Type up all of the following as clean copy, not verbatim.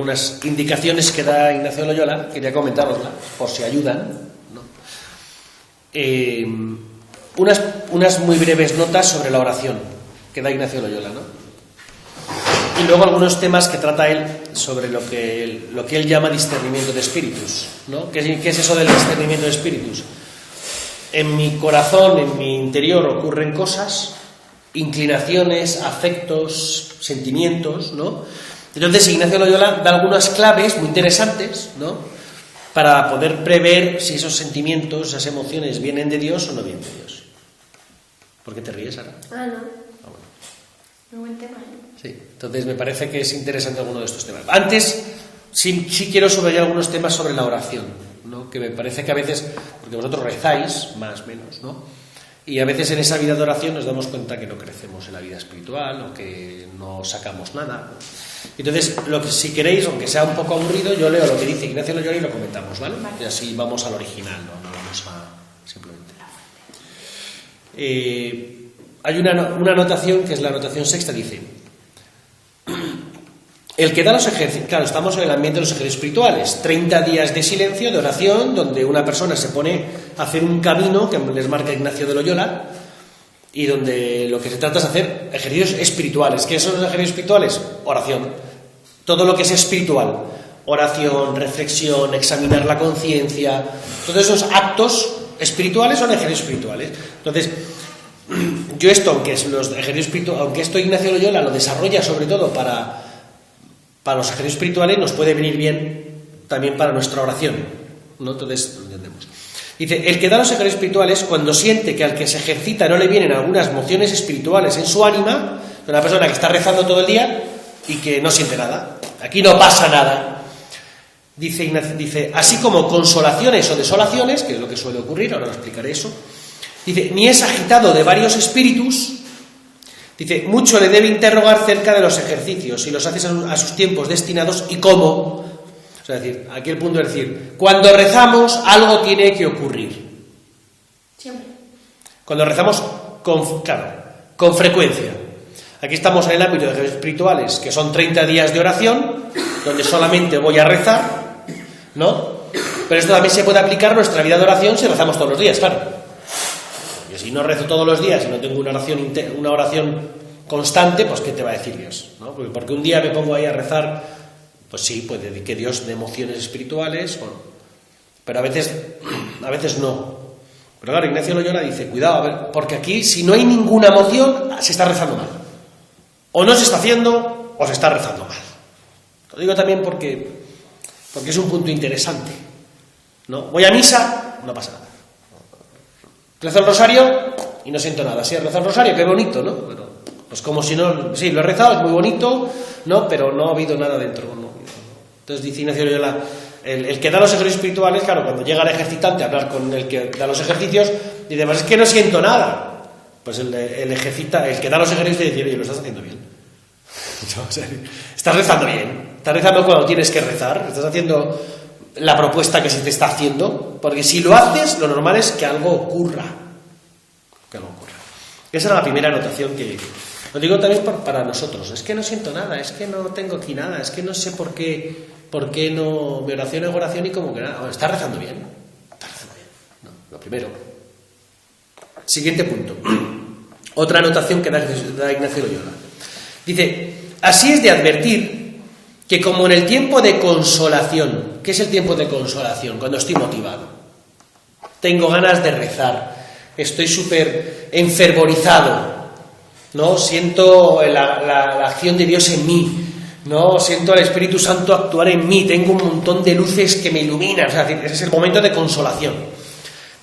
algunas indicaciones que da Ignacio de Loyola, quería comentaroslas, por si ayudan, ¿no? Unas muy breves notas sobre la oración que da Ignacio de Loyola, ¿no? Y luego algunos temas que trata él sobre lo que él llama discernimiento de espíritus, ¿no? ¿Qué es eso del discernimiento de espíritus? En mi corazón, en mi interior ocurren cosas, inclinaciones, afectos, sentimientos, ¿no? Entonces Ignacio de Loyola da algunas claves muy interesantes, ¿no? Para poder prever si esos sentimientos, esas emociones vienen de Dios o no vienen de Dios. ¿Por qué te ríes, Sara? Ah, no. Ah, bueno. Muy buen tema, ¿eh? Sí, entonces me parece que es interesante alguno de estos temas. Antes, sí quiero subrayar algunos temas sobre la oración, ¿no? Que me parece que a veces, porque vosotros rezáis, más o menos, ¿no? Y a veces en esa vida de oración nos damos cuenta que no crecemos en la vida espiritual o que no sacamos nada, ¿no? Entonces, si queréis, aunque sea un poco aburrido, yo leo lo que dice Ignacio de Loyola y lo comentamos, ¿vale? Y así vamos al original, no vamos a simplemente. Hay una anotación que es la anotación sexta, dice: el que da los ejercicios, claro, estamos en el ambiente de los ejercicios espirituales, 30 días de silencio, de oración, donde una persona se pone a hacer un camino que les marca Ignacio de Loyola, y donde lo que se trata es hacer ejercicios espirituales. ¿Qué son los ejercicios espirituales? Oración. Todo lo que es espiritual, oración, reflexión, examinar la conciencia, todos esos actos espirituales son ejercicios espirituales. Entonces, yo esto, aunque esto Ignacio de Loyola lo desarrolla sobre todo para los ejercicios espirituales, nos puede venir bien también para nuestra oración, ¿no? Entonces, lo entendemos. Dice: el que da los ejercicios espirituales, cuando siente que al que se ejercita no le vienen algunas mociones espirituales en su ánima, una persona que está rezando todo el día y que no siente nada, aquí no pasa nada. Dice, así como consolaciones o desolaciones, que es lo que suele ocurrir, ahora lo explicaré eso. Dice, ni es agitado de varios espíritus. Dice, mucho le debe interrogar cerca de los ejercicios, si los haces a sus tiempos destinados y cómo. O sea, es decir, aquí el punto es decir, cuando rezamos algo tiene que ocurrir. Siempre. Cuando rezamos con frecuencia. Aquí estamos en el ámbito de ejercicios espirituales, que son 30 días de oración, donde solamente voy a rezar, ¿no? Pero esto también se puede aplicar a nuestra vida de oración si rezamos todos los días, claro. Y si no rezo todos los días y no tengo una oración constante, pues ¿qué te va a decir Dios? ¿No? Porque un día me pongo ahí a rezar, pues sí, puede que Dios dé emociones espirituales, bueno, pero a veces no. Pero claro, Ignacio de Loyola dice, cuidado, a ver, porque aquí si no hay ninguna emoción, se está rezando mal. O no se está haciendo, o se está rezando mal. Lo digo también porque es un punto interesante, ¿no? Voy a misa, no pasa nada. Rezo el rosario y no siento nada. Sí, rezo el rosario, qué bonito, ¿no? Pero, pues como si no... Sí, lo he rezado, es muy bonito, ¿no? Pero no ha habido nada dentro, ¿no? Entonces dice Ignacio de Loyola, el que da los ejercicios espirituales, claro, cuando llega el ejercitante a hablar con el que da los ejercicios, dice, pues es que no siento nada. Pues el que da los ejercicios dice, oye, lo estás haciendo bien. O sea, estás rezando bien. Estás rezando cuando tienes que rezar. Estás haciendo la propuesta que se te está haciendo. Porque si lo haces, lo normal es que algo ocurra. Esa era la primera anotación que... Lo digo también para nosotros. Es que no siento nada, es que no tengo aquí nada, es que no sé por qué no... Mi oración es oración y como que nada. ¿Estás rezando bien? ¿Estás rezando bien? No, lo primero. Siguiente punto. Otra anotación que da Ignacio de Loyola. Dice, así es de advertir que como en el tiempo de consolación, ¿qué es el tiempo de consolación? Cuando estoy motivado, tengo ganas de rezar, estoy súper enfervorizado, ¿no? Siento la acción de Dios en mí, ¿no? Siento al Espíritu Santo actuar en mí, tengo un montón de luces que me iluminan, o sea, ese es el momento de consolación.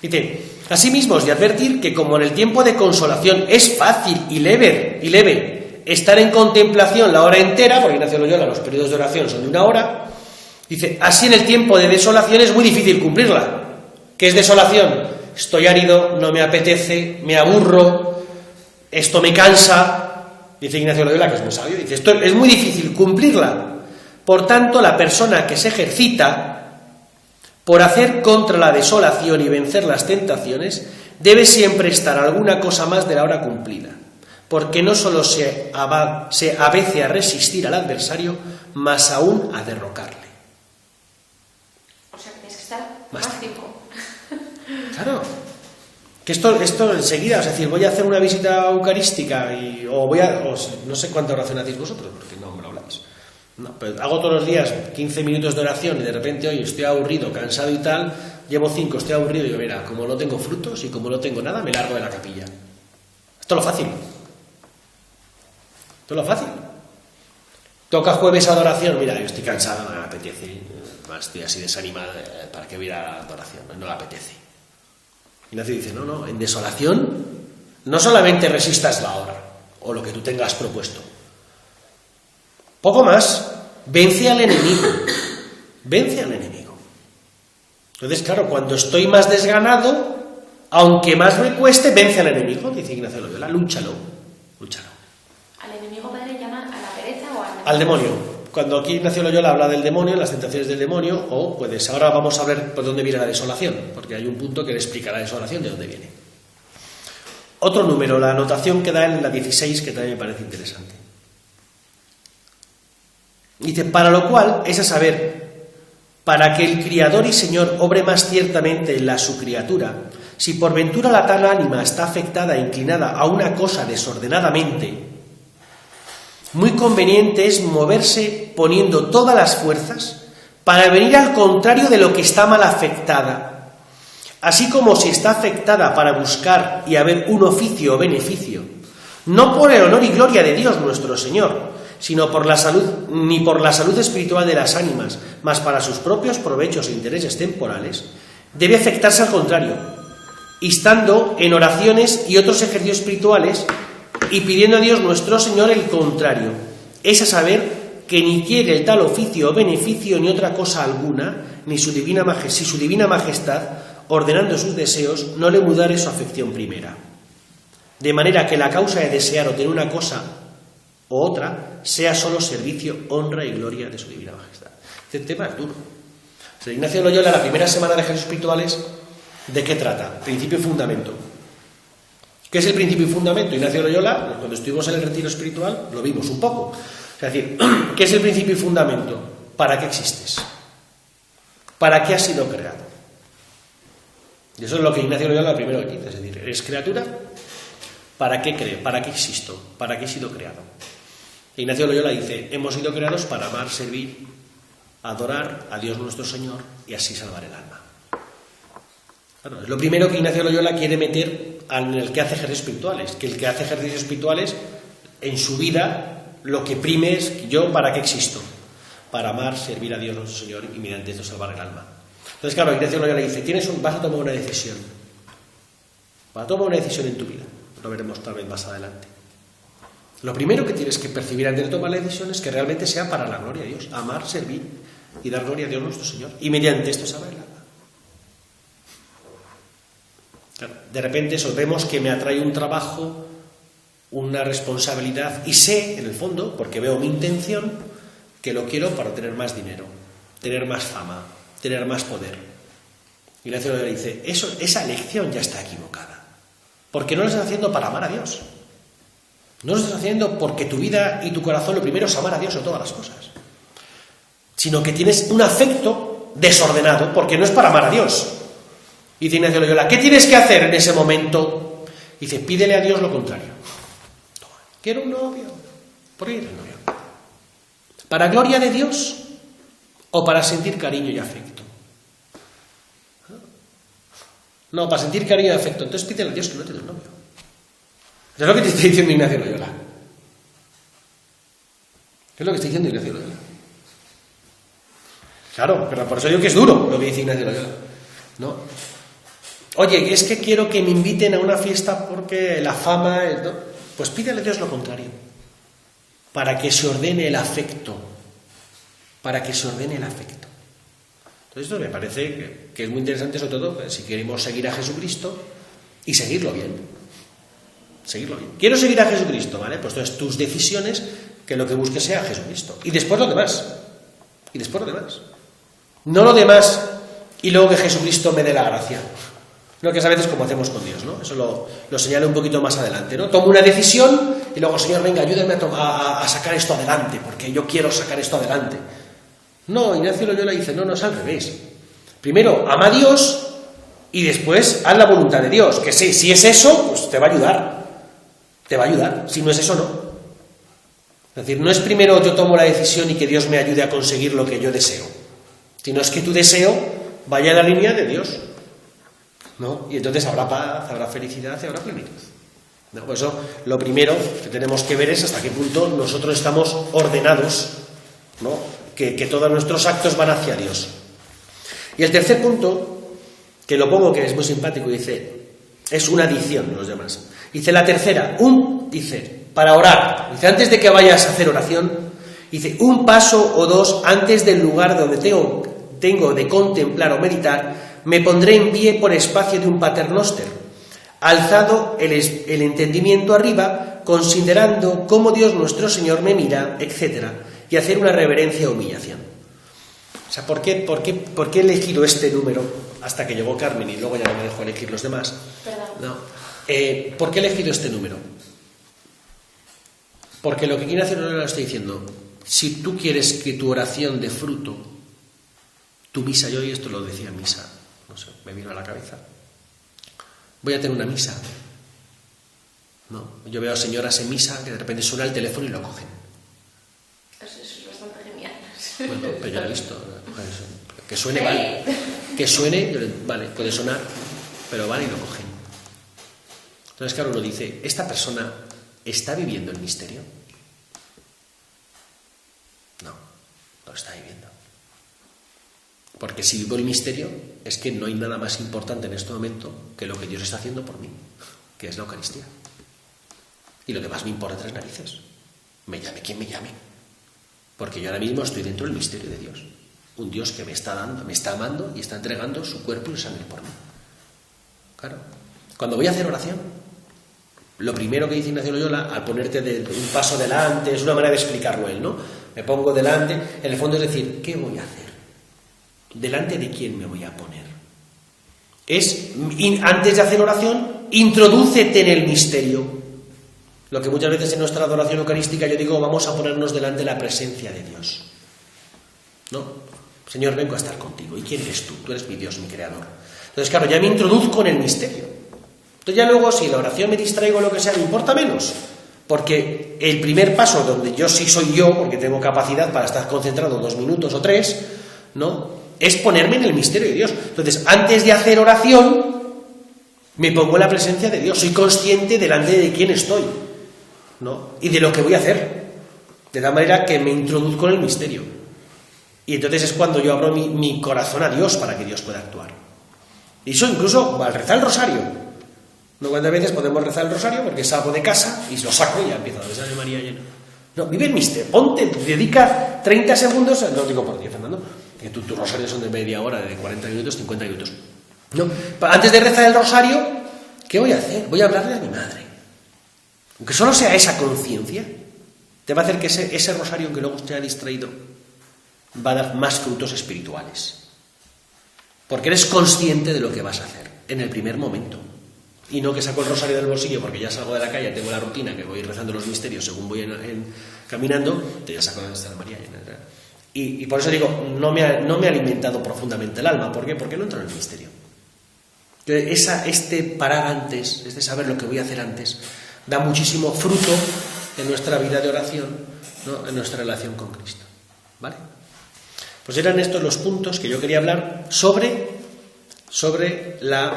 Dice, asimismo es de advertir que como en el tiempo de consolación es fácil y leve estar en contemplación la hora entera, porque Ignacio de Loyola los periodos de oración son de 1 hora, dice, así en el tiempo de desolación es muy difícil cumplirla. ¿Qué es desolación? Estoy árido, no me apetece, me aburro, esto me cansa, dice Ignacio de Loyola, que es muy sabio, dice, esto es muy difícil cumplirla. Por tanto, la persona que se ejercita por hacer contra la desolación y vencer las tentaciones, debe siempre estar alguna cosa más de la hora cumplida. porque no solo se avece a resistir al adversario, mas aún a derrocarle. O sea, que tienes que estar Más más tiempo. Claro. Que esto enseguida, es decir, voy a hacer una visita eucarística o no sé cuánta oración hacéis vosotros, porque no me lo habláis. No, pero hago todos los días 15 minutos de oración y de repente hoy estoy aburrido, cansado y tal, llevo 5, estoy aburrido y digo, mira, como no tengo frutos y como no tengo nada, me largo de la capilla. Esto es lo fácil. Esto es lo fácil. Toca jueves adoración, mira, yo estoy cansado, no me apetece, estoy así desanimado, ¿para qué voy a ir a la adoración? No me apetece. Ignacio dice, no, en desolación no solamente resistas la hora o lo que tú tengas propuesto. Poco más, vence al enemigo. Vence al enemigo. Entonces, claro, cuando estoy más desganado, aunque más me cueste, vence al enemigo, dice Ignacio de Loyola, lúchalo. ¿Al enemigo padre llama a la pereza o al demonio? Cuando aquí Ignacio de Loyola habla del demonio, las tentaciones del demonio, ahora vamos a ver por dónde viene la desolación, porque hay un punto que le explica la desolación de dónde viene. Otro número, la anotación que da en la 16, que también me parece interesante. Dice, para lo cual es a saber, para que el Criador y Señor obre más ciertamente en la su criatura, si por ventura la tal ánima está afectada e inclinada a una cosa desordenadamente, muy conveniente es moverse poniendo todas las fuerzas para venir al contrario de lo que está mal afectada, así como si está afectada para buscar y haber un oficio o beneficio, no por el honor y gloria de Dios nuestro Señor, sino por la salud, ni por la salud espiritual de las ánimas, mas para sus propios provechos e intereses temporales, debe afectarse al contrario, instando en oraciones y otros ejercicios espirituales y pidiendo a Dios nuestro Señor el contrario, es a saber que ni quiere el tal oficio o beneficio ni otra cosa alguna, ni su divina si su divina majestad, ordenando sus deseos, no le mudare su afección primera. De manera que la causa de desear o tener una cosa o otra sea solo servicio, honra y gloria de su divina majestad. Este tema es duro. San Ignacio de Loyola, la primera semana de ejercicios espirituales, ¿de qué trata? Principio y fundamento. ¿Qué es el principio y fundamento? Ignacio de Loyola, cuando estuvimos en el retiro espiritual, lo vimos un poco. Es decir, ¿qué es el principio y fundamento? ¿Para qué existes? ¿Para qué has sido creado? Y eso es lo que Ignacio de Loyola primero aquí dice. Es decir, ¿eres criatura? ¿Para qué creo? ¿Para qué existo? ¿Para qué he sido creado? Ignacio de Loyola dice, hemos sido creados para amar, servir, adorar a Dios nuestro Señor y así salvar el alma. Claro, es lo primero que Ignacio de Loyola quiere meter en el que hace ejercicios espirituales, que el que hace ejercicios espirituales en su vida lo que prime es yo para qué existo, para amar, servir a Dios nuestro Señor y mediante esto salvar el alma. Entonces, claro, Ignacio de Loyola dice, vas a tomar una decisión, vas a tomar una decisión en tu vida, lo veremos tal vez más adelante. Lo primero que tienes que percibir antes de tomar la decisión es que realmente sea para la gloria de Dios, amar, servir y dar gloria a Dios nuestro Señor y mediante esto salvar el alma. Claro, de repente vemos que me atrae un trabajo, una responsabilidad y sé, en el fondo, porque veo mi intención, que lo quiero para tener más dinero, tener más fama, tener más poder. Ignacio de Loyola dice, esa elección ya está equivocada, porque no lo estás haciendo para amar a Dios. No lo estás haciendo porque tu vida y tu corazón lo primero es amar a Dios sobre todas las cosas, sino que tienes un afecto desordenado porque no es para amar a Dios. Dice Ignacio de Loyola, ¿qué tienes que hacer en ese momento? Dice, pídele a Dios lo contrario. Quiero un novio. ¿Por qué quieres un novio? ¿Para gloria de Dios o para sentir cariño y afecto? No, para sentir cariño y afecto. Entonces pídele a Dios que no te dé un novio. ¿Qué es lo que te está diciendo Ignacio de Loyola? ¿Qué es lo que está diciendo Ignacio de Loyola? Claro, pero por eso digo que es duro lo que dice Ignacio de Loyola. ¿No? Oye, es que quiero que me inviten a una fiesta porque la fama... ¿no? Pues pídele a Dios lo contrario. Para que se ordene el afecto. Para que se ordene el afecto. Entonces esto me parece que es muy interesante, sobre todo si queremos seguir a Jesucristo y seguirlo bien. Seguirlo bien. Quiero seguir a Jesucristo, ¿vale? Pues entonces tus decisiones, que lo que busques sea Jesucristo. Y después lo demás. Y después lo demás. No lo demás y luego que Jesucristo me dé la gracia. Lo que es a veces como hacemos con Dios, ¿no? Eso lo señalo un poquito más adelante, ¿no? Tomo una decisión y luego, Señor, venga, ayúdame a sacar esto adelante, porque yo quiero sacar esto adelante. No, Ignacio Loyola dice, no, es al revés. Primero, ama a Dios y después haz la voluntad de Dios, que si es eso, pues te va a ayudar. Te va a ayudar, si no es eso, no. Es decir, no es primero yo tomo la decisión y que Dios me ayude a conseguir lo que yo deseo, sino es que tu deseo vaya en la línea de Dios, ¿no? Y entonces habrá paz, habrá felicidad y habrá plenitud. ¿No? Por eso, lo primero que tenemos que ver es hasta qué punto nosotros estamos ordenados, ¿no? Que todos nuestros actos van hacia Dios. Y el tercer punto, que lo pongo que es muy simpático, dice, es una adición, los demás. Dice la tercera, para orar, dice, antes de que vayas a hacer oración, dice, un paso o dos antes del lugar donde tengo de contemplar o meditar, me pondré en pie por espacio de un paternoster, alzado el entendimiento arriba, considerando cómo Dios nuestro Señor me mira, etc., y hacer una reverencia o humillación. O sea, ¿por qué he elegido este número hasta que llegó Carmen y luego ya no me dejó elegir los demás? No. ¿Por qué he elegido este número? Porque lo que quiere hacer Loyola lo estoy diciendo. Si tú quieres que tu oración dé fruto, tu misa, yo y esto lo decía en misa, no sé, me vino a la cabeza. Voy a tener una misa. No, yo veo a señoras en misa que de repente suena el teléfono y lo cogen. Eso es bastante genial. Bueno, pero ya lo he visto. Que suene, vale. Que suene, vale, puede sonar, pero vale y lo cogen. Entonces, claro, uno dice, ¿esta persona está viviendo el misterio? No, lo está viviendo. Porque si vivo el misterio, es que no hay nada más importante en este momento que lo que Dios está haciendo por mí, que es la Eucaristía. Y lo que más me importa, 3 narices. Me llame quien me llame. Porque yo ahora mismo estoy dentro del misterio de Dios. Un Dios que me está amando y está entregando su cuerpo y su sangre por mí. Claro. Cuando voy a hacer oración, lo primero que dice Ignacio Loyola, al ponerte un paso delante, es una manera de explicarlo él, ¿no? Me pongo delante, en el fondo es decir, ¿qué voy a hacer? ¿Delante de quién me voy a poner? Antes de hacer oración, introdúcete en el misterio. Lo que muchas veces en nuestra adoración eucarística yo digo, vamos a ponernos delante de la presencia de Dios. ¿No? Señor, vengo a estar contigo. ¿Y quién eres tú? Tú eres mi Dios, mi creador. Entonces, claro, ya me introduzco en el misterio. Entonces ya luego, si la oración me distraigo o lo que sea, me importa menos. Porque el primer paso, donde yo sí soy yo, porque tengo capacidad para estar concentrado 2 minutos o 3, ¿no? Es ponerme en el misterio de Dios. Entonces, antes de hacer oración, me pongo en la presencia de Dios. Soy consciente delante de quién estoy, ¿no? Y de lo que voy a hacer. De tal manera que me introduzco en el misterio. Y entonces es cuando yo abro mi corazón a Dios para que Dios pueda actuar. Y eso incluso al rezar el rosario. No cuántas veces podemos rezar el rosario porque salgo de casa y lo saco y ya empiezo a besar de María llena. No, vive el misterio. Ponte, dedica 30 segundos, no digo por ti, Fernando, que tus rosarios son de media hora, de 40 minutos, 50 minutos. No, antes de rezar el rosario, ¿qué voy a hacer? Voy a hablarle a mi madre. Aunque solo sea esa conciencia, te va a hacer que ese rosario, aunque luego esté distraído, va a dar más frutos espirituales. Porque eres consciente de lo que vas a hacer en el primer momento. Y no que saco el rosario del bolsillo porque ya salgo de la calle, tengo la rutina que voy rezando los misterios según voy caminando, te ya saco la Santa María. Y por eso digo, no me ha alimentado profundamente el alma. ¿Por qué? Porque no entro en el misterio. Este parar antes, este saber lo que voy a hacer antes, da muchísimo fruto en nuestra vida de oración, ¿no? En nuestra relación con Cristo. ¿Vale? Pues eran estos los puntos que yo quería hablar sobre la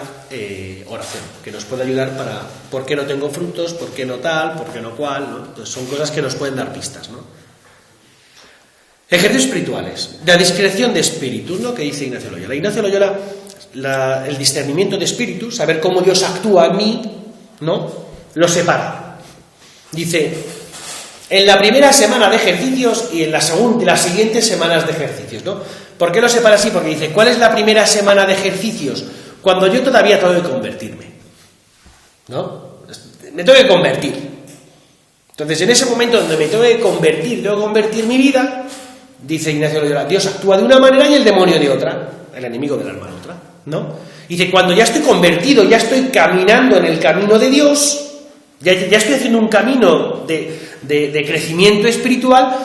oración, que nos puede ayudar para por qué no tengo frutos, por qué no tal, por qué no cual, ¿no? Entonces son cosas que nos pueden dar pistas, ¿no? Ejercicios espirituales, la discreción de espíritu, ¿no? Que dice Ignacio Loyola. Ignacio Loyola, el discernimiento de espíritu, saber cómo Dios actúa en mí, ¿no? Lo separa. Dice, en la primera semana de ejercicios y en las siguientes semanas de ejercicios, ¿no? ¿Por qué lo separa así? Porque dice, ¿cuál es la primera semana de ejercicios? Cuando yo todavía tengo que convertirme, ¿no? Me tengo que convertir. Entonces, en ese momento donde me tengo que convertir mi vida, dice Ignacio Loyola, Dios actúa de una manera y el demonio de otra, el enemigo del alma de otra, ¿no? Dice, cuando ya estoy convertido, ya estoy caminando en el camino de Dios, ya estoy haciendo un camino de crecimiento espiritual.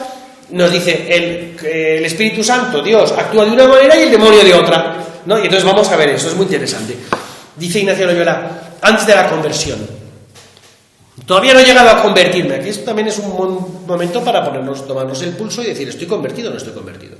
Nos dice el Espíritu Santo, Dios, actúa de una manera y el demonio de otra, ¿no? Y entonces vamos a ver eso, es muy interesante. Dice Ignacio Loyola, antes de la conversión, todavía no he llegado a convertirme. Aquí también es un momento para tomarnos el pulso y decir, ¿estoy convertido o no estoy convertido?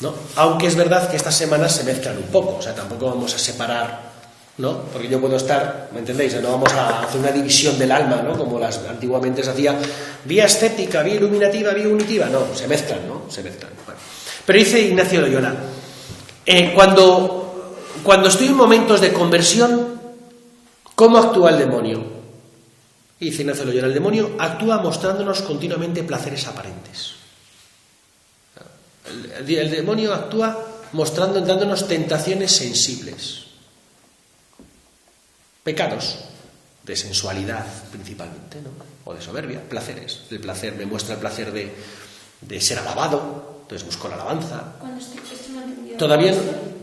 ¿No? Aunque es verdad que estas semanas se mezclan un poco, o sea, tampoco vamos a separar, ¿no? Porque yo puedo estar, ¿me entendéis? No vamos a hacer una división del alma, ¿no? Como antiguamente se hacía, vía escéptica, vía iluminativa, vía unitiva. No, se mezclan, ¿no? Se mezclan. Bueno. Pero dice Ignacio Loyola, cuando estoy en momentos de conversión, ¿cómo actúa el demonio? Y dice Ignacio Loyola, el demonio actúa mostrándonos continuamente placeres aparentes. El demonio actúa dándonos tentaciones sensibles. Pecados de sensualidad principalmente, ¿no? O de soberbia, placeres. El placer me muestra el placer de ser alabado, entonces busco la alabanza.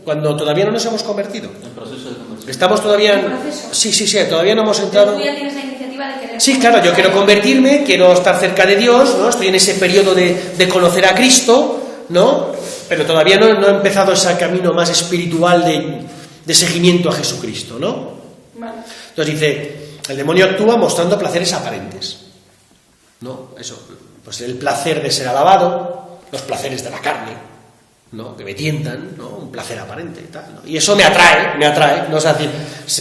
Cuando todavía no nos hemos convertido. El proceso de conversión. Estamos todavía. Sí, todavía no hemos entrado. Tú ya tienes la iniciativa de querer. Sí, claro, yo quiero convertirme, quiero estar cerca de Dios, ¿no? Estoy en ese periodo de conocer a Cristo, ¿no? Pero todavía no he empezado ese camino más espiritual de seguimiento a Jesucristo, ¿no? Vale. Entonces dice, el demonio actúa mostrando placeres aparentes, ¿no? Eso, pues el placer de ser alabado, los placeres de la carne, ¿no? Que me tientan, ¿no? Un placer aparente y tal, ¿no? Y eso me atrae, ¿no? Es decir,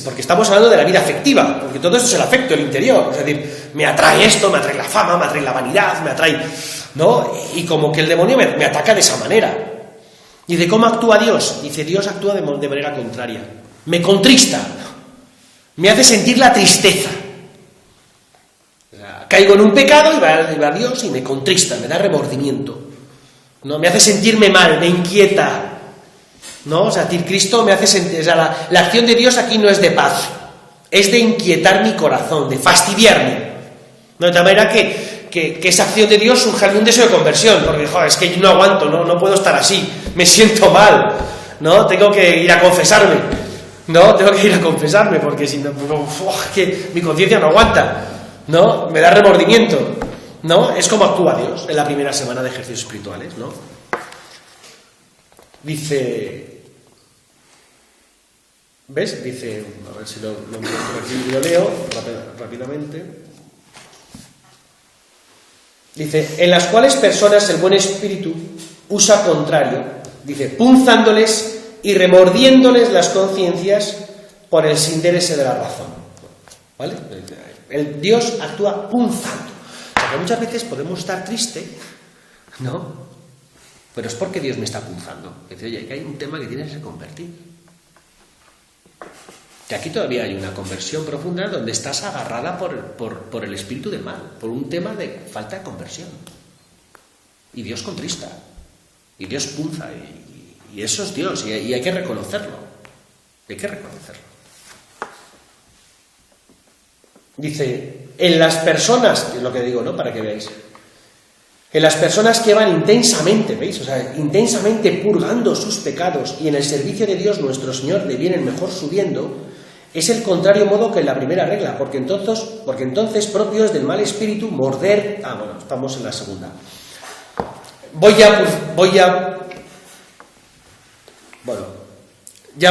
porque estamos hablando de la vida afectiva, porque todo esto es el afecto, el interior, es decir, me atrae esto, me atrae la fama, me atrae la vanidad, me atrae, ¿no? Y como que el demonio me ataca de esa manera. ¿Y de cómo actúa Dios? Dice, Dios actúa de manera contraria, me contrista, me hace sentir la tristeza. O sea, caigo en un pecado y va Dios y me contrista, me da remordimiento, ¿no? Me hace sentirme mal, me inquieta, ¿no? O sea, Cristo me hace sentir, o sea, la acción de Dios aquí no es de paz, es de inquietar mi corazón, de fastidiarme, ¿no? De tal manera que esa acción de Dios surja de un deseo de conversión, porque joder, es que yo no aguanto, no puedo estar así, me siento mal, ¿no? Tengo que ir a confesarme, porque si no, que mi conciencia no aguanta, ¿no? Me da remordimiento, ¿no? Es como actúa Dios en la primera semana de ejercicios espirituales, ¿no? Dice, ¿ves? Dice, a ver si lo leo rápidamente. Dice, en las cuales personas el buen espíritu usa contrario, dice, punzándoles y remordiéndoles las conciencias por el sinderese de la razón, ¿vale? El Dios actúa punzando. Porque muchas veces podemos estar tristes, ¿no? Pero es porque Dios me está punzando. Dice, oye, que hay un tema que tienes que convertir. Que aquí todavía hay una conversión profunda donde estás agarrada por el espíritu del mal, por un tema de falta de conversión. Y Dios contrista, y Dios punza, y eso es Dios, y hay que reconocerlo. Dice, en las personas, es lo que digo, ¿no? Para que veáis. En las personas que van intensamente, ¿veis? O sea, intensamente purgando sus pecados y en el servicio de Dios nuestro Señor le vienen mejor subiendo, es el contrario modo que en la primera regla, porque entonces propio es del mal espíritu morder. Bueno, estamos en la segunda. Ya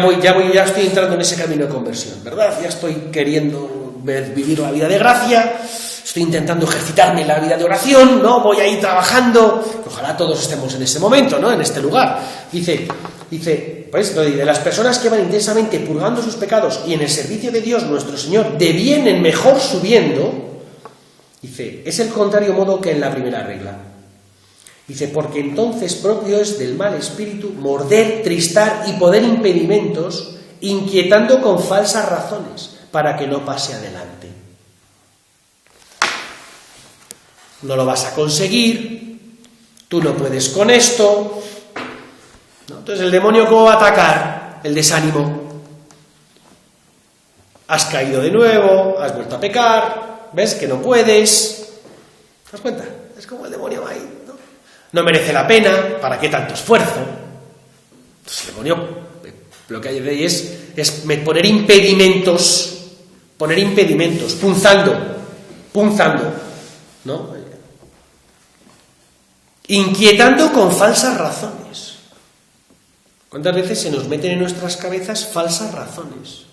estoy entrando en ese camino de conversión, ¿verdad? Ya estoy queriendo vivir la vida de gracia, estoy intentando ejercitarme en la vida de oración, ¿no? Voy a ir trabajando, ojalá todos estemos en este momento, ¿no? En este lugar. Dice, pues, de las personas que van intensamente purgando sus pecados y en el servicio de Dios nuestro Señor devienen mejor subiendo, dice, es el contrario modo que en la primera regla. Dice, porque entonces propio es del mal espíritu morder, tristar y poner impedimentos, inquietando con falsas razones, para que no pase adelante. No lo vas a conseguir, tú no puedes con esto, ¿no? Entonces el demonio, ¿cómo va a atacar? El desánimo. Has caído de nuevo, has vuelto a pecar, ves que no puedes. ¿Te das cuenta? Es como el demonio va ahí. No merece la pena, ¿para qué tanto esfuerzo? Entonces el demonio lo que hay de ahí es poner impedimentos, punzando, punzando, ¿no? Inquietando con falsas razones. ¿Cuántas veces se nos meten en nuestras cabezas falsas razones?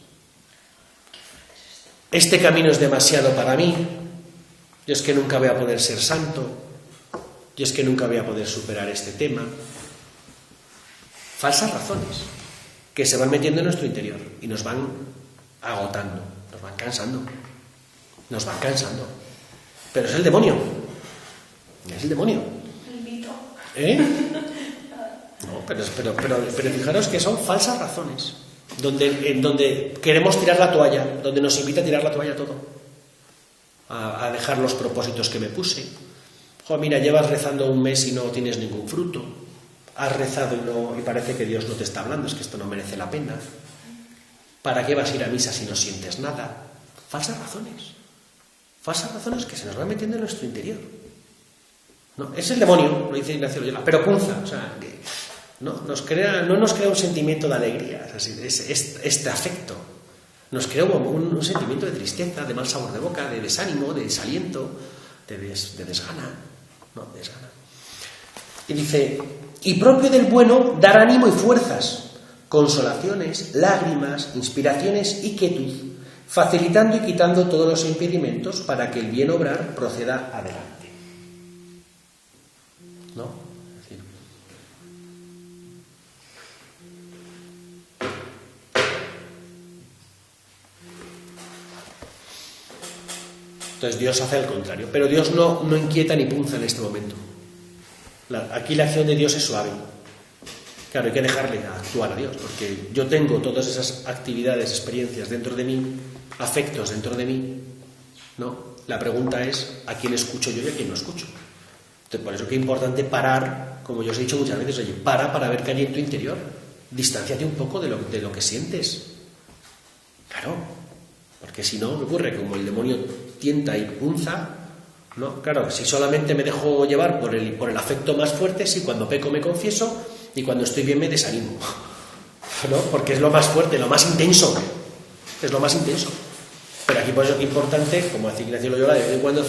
Este camino es demasiado para mí, yo es que nunca voy a poder ser santo, yo es que nunca voy a poder superar este tema. Falsas razones que se van metiendo en nuestro interior y nos van agotando, nos van cansando. Pero es el demonio. Es el demonio. ¿Eh? No, pero fijaros que son falsas razones. Donde queremos tirar la toalla, donde nos invita a tirar la toalla todo. A dejar los propósitos que me puse. Mira, llevas rezando un mes y no tienes ningún fruto. Has rezado y parece que Dios no te está hablando, es que esto no merece la pena. ¿Para qué vas a ir a misa si no sientes nada? Falsas razones que se nos van metiendo en nuestro interior. ¿No? Es el demonio, lo dice Ignacio Loyola, pero punza, o sea, no nos crea un sentimiento de alegría, este afecto. Nos crea un sentimiento de tristeza, de mal sabor de boca, de desánimo, de desaliento, de desgana. ¿No? Desgana. Y dice, y propio del bueno dar ánimo y fuerzas, consolaciones, lágrimas, inspiraciones y quietud, facilitando y quitando todos los impedimentos para que el bien obrar proceda adelante. ¿No? Es decir, entonces Dios hace al contrario, pero Dios no inquieta ni punza en este momento. Aquí la acción de Dios es suave. Claro, hay que dejarle actuar a Dios, porque yo tengo todas esas actividades, experiencias dentro de mí, afectos dentro de mí, ¿no? La pregunta es, ¿a quién escucho yo y a quién no escucho? Entonces, por eso que es importante parar, como yo os he dicho muchas veces, oye, para ver qué hay en tu interior, distánciate un poco de lo que sientes. Claro, porque si no, me ocurre como el demonio tienta y punza, ¿no? Claro, si solamente me dejo llevar por el afecto más fuerte, si cuando peco me confieso y cuando estoy bien me desanimo, ¿no? Porque es lo más fuerte, lo más intenso, es lo más intenso. Pero aquí por eso es importante, como decía Ignacio Loyola, de vez en cuando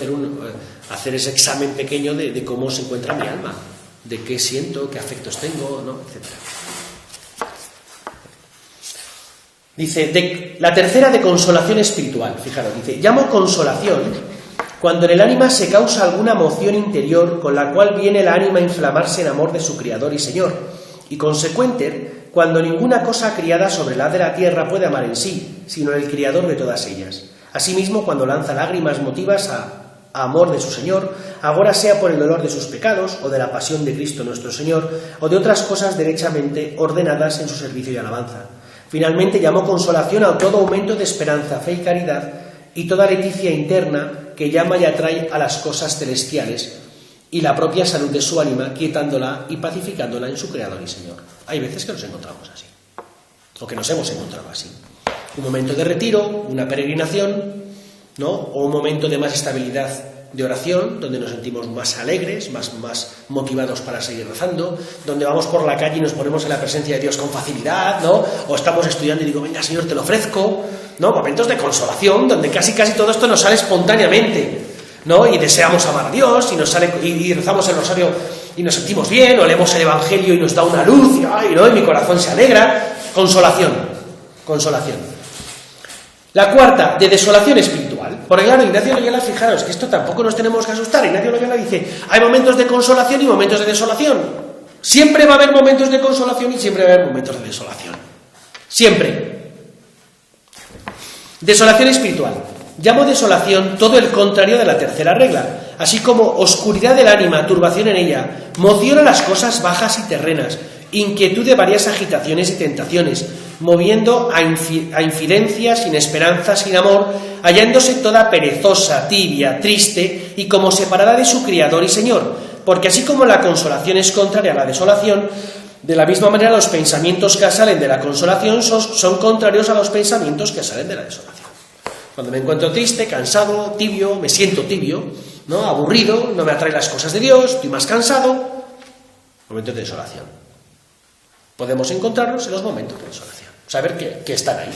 hacer ese examen pequeño de cómo se encuentra mi alma, de qué siento, qué afectos tengo, ¿no? Etcétera. Dice, la tercera de consolación espiritual, fijaros, dice, llamo consolación cuando en el ánima se causa alguna emoción interior con la cual viene el ánima a inflamarse en amor de su Criador y Señor, y consecuente, cuando ninguna cosa criada sobre la de la tierra puede amar en sí, sino el Criador de todas ellas. Asimismo, cuando lanza lágrimas motivas a amor de su Señor, agora sea por el dolor de sus pecados, o de la pasión de Cristo nuestro Señor, o de otras cosas derechamente ordenadas en su servicio y alabanza. Finalmente, llamó consolación a todo aumento de esperanza, fe y caridad, y toda leticia interna que llama y atrae a las cosas celestiales, y la propia salud de su ánima, quietándola y pacificándola en su Creador y Señor. Hay veces que nos encontramos así, o que nos hemos encontrado así. Un momento de retiro, una peregrinación, ¿no? O un momento de más estabilidad de oración, donde nos sentimos más alegres, más motivados para seguir rezando, donde vamos por la calle y nos ponemos en la presencia de Dios con facilidad, ¿no? O estamos estudiando y digo, venga, Señor, te lo ofrezco, ¿no? Momentos de consolación, donde casi todo esto nos sale espontáneamente, ¿no? Y deseamos amar a Dios, y rezamos el rosario y nos sentimos bien, o leemos el Evangelio y nos da una luz, y, ¡ay!, ¿no? Y mi corazón se alegra. Consolación. La cuarta, de desolación espiritual. Porque claro, Ignacio Loyola, fijaros que esto tampoco nos tenemos que asustar. Ignacio Loyola dice, hay momentos de consolación y momentos de desolación. Siempre va a haber momentos de consolación y siempre va a haber momentos de desolación. Siempre. Desolación espiritual. Llamo desolación todo el contrario de la tercera regla, así como oscuridad del ánima, turbación en ella, moción a las cosas bajas y terrenas, inquietud de varias agitaciones y tentaciones, moviendo a infidencia, sin esperanza, sin amor, hallándose toda perezosa, tibia, triste y como separada de su Criador y Señor, porque así como la consolación es contraria a la desolación, de la misma manera los pensamientos que salen de la consolación son contrarios a los pensamientos que salen de la desolación. Cuando me encuentro triste, cansado, tibio, me siento tibio, ¿no? Aburrido, no me atraen las cosas de Dios, estoy más cansado, momentos de desolación. Podemos encontrarlos en los momentos de desolación, saber que están ahí.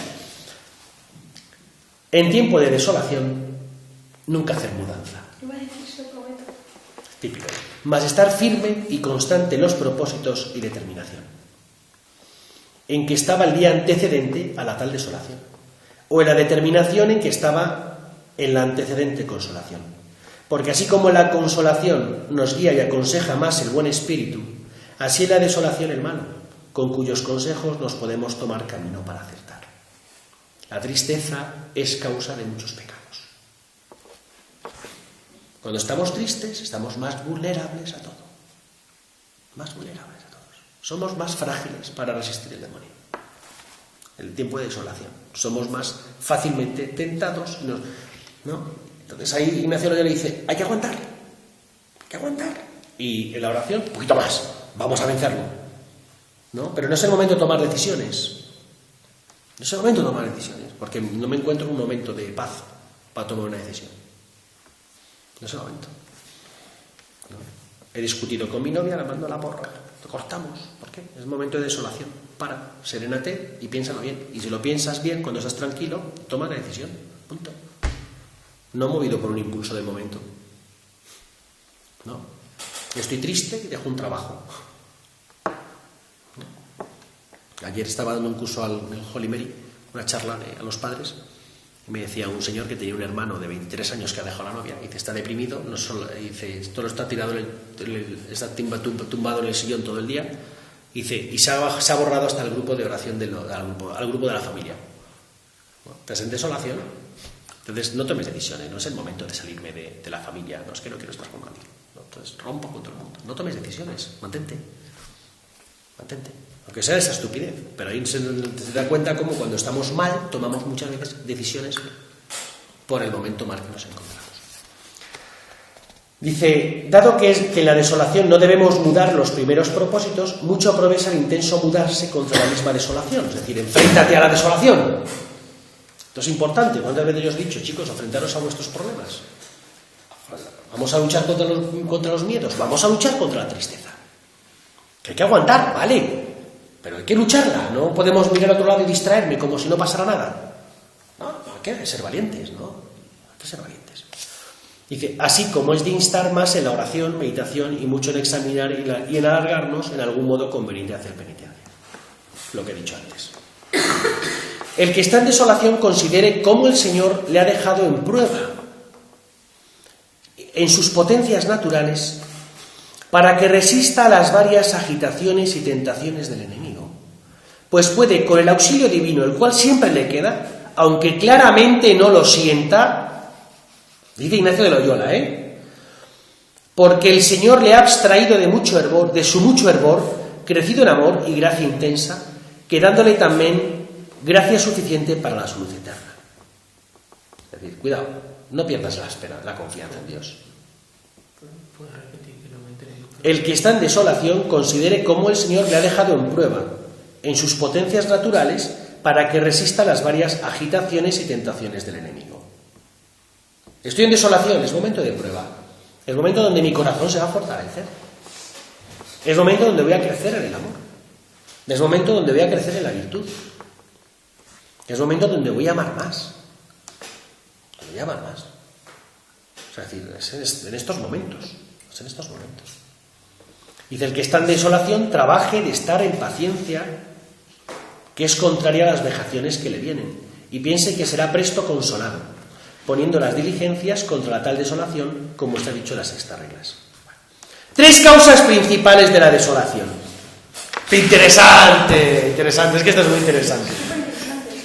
En tiempo de desolación nunca hacer mudanza. Iba a decir eso, prometo. Típico. Mas estar firme y constante en los propósitos y determinación, en que estaba el día antecedente a la tal desolación, o en la determinación en que estaba en la antecedente consolación. Porque así como la consolación nos guía y aconseja más el buen espíritu, así en la desolación el malo, con cuyos consejos nos podemos tomar camino para acertar. La tristeza es causa de muchos pecados. Cuando estamos tristes, estamos más vulnerables a todo. Más vulnerables a todos. Somos más frágiles para resistir el demonio. El tiempo de desolación. Somos más fácilmente tentados, ¿no? Entonces ahí Ignacio Loyola dice, hay que aguantar. Hay que aguantar. Y en la oración, un poquito más. Vamos a vencerlo. ¿No? Pero no es el momento de tomar decisiones. No es el momento de tomar decisiones. Porque no me encuentro en un momento de paz para tomar una decisión. No es el momento. ¿No? He discutido con mi novia, la mando a la porra. Lo cortamos. ¿Por qué? Es momento de desolación. Para, serénate y piénsalo bien. Y si lo piensas bien, cuando estás tranquilo, toma la decisión. Punto. No movido por un impulso de momento. No. Estoy triste y dejo un trabajo. ¿No? Ayer estaba dando un curso en Holy Mary, una charla a los padres. Me decía un señor que tenía un hermano de 23 años que ha dejado a la novia y dice, está deprimido, no solo, dice, todo está tirado, está tumbado en el sillón todo el día, dice, y se ha borrado hasta el grupo de oración al grupo de la familia. Bueno, ¿estás en desolación? Entonces no tomes decisiones, no es el momento de salirme de la familia, no es que no quiero estar con nadie, ¿no? Entonces rompo con todo el mundo, no tomes decisiones, mantente, aunque sea esa estupidez, pero ahí se da cuenta como cuando estamos mal tomamos muchas veces decisiones por el momento mal que nos encontramos. Dice, dado que en la desolación no debemos mudar los primeros propósitos, mucho aprovecha el intenso mudarse contra la misma desolación, es decir, enfréntate a la desolación. Esto es importante. ¿Cuántas veces yo os he dicho, chicos, enfrentaros a vuestros problemas? Vamos a luchar contra los miedos, vamos a luchar contra la tristeza. Que hay que aguantar, vale, pero hay que lucharla. No podemos mirar a otro lado y distraerme como si no pasara nada. No, hay que ser valientes, ¿no? Hay que ser valientes. Dice, así como es de instar más en la oración, meditación y mucho en examinar y en alargarnos en algún modo conveniente hacer penitencia. Lo que he dicho antes. El que está en desolación considere cómo el Señor le ha dejado en prueba en sus potencias naturales para que resista a las varias agitaciones y tentaciones del enemigo. Pues puede, con el auxilio divino, el cual siempre le queda, aunque claramente no lo sienta, dice Ignacio de Loyola, porque el Señor le ha abstraído de su mucho hervor, crecido en amor y gracia intensa, quedándole también gracia suficiente para la salud eterna. Es decir, cuidado, no pierdas la confianza en Dios. El que está en desolación considere cómo el Señor le ha dejado en prueba en sus potencias naturales para que resista las varias agitaciones y tentaciones del enemigo. Estoy en desolación, es momento de prueba. Es momento donde mi corazón se va a fortalecer. Es momento donde voy a crecer en el amor. Es momento donde voy a crecer en la virtud. Es momento donde voy a amar más. Voy a amar más. O sea, es decir, en estos momentos. Es en estos momentos. Dice, el que está en desolación trabaje de estar en paciencia, que es contraria a las vejaciones que le vienen, y piense que será presto consolado, poniendo las diligencias contra la tal desolación, como está dicho en las sextas reglas. Bueno. 3 causas principales de la desolación. Interesante, es que esto es muy interesante.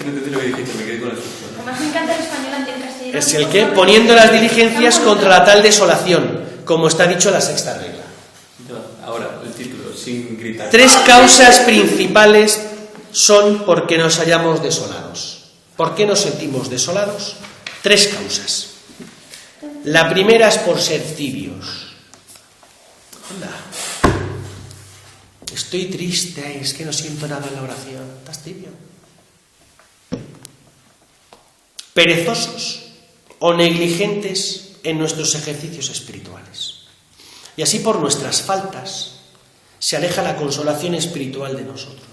Además me encanta el español ante el castellano. Es el que, poniendo las diligencias contra la tal desolación, como está dicho en la sexta regla. Ahora, el título, sin gritar. 3 causas principales son por qué nos hallamos desolados. ¿Por qué nos sentimos desolados? 3 causas. La primera es por ser tibios. Anda, estoy triste, es que no siento nada en la oración. ¿Estás tibio? Perezosos o negligentes en nuestros ejercicios espirituales. Y así por nuestras faltas se aleja la consolación espiritual de nosotros.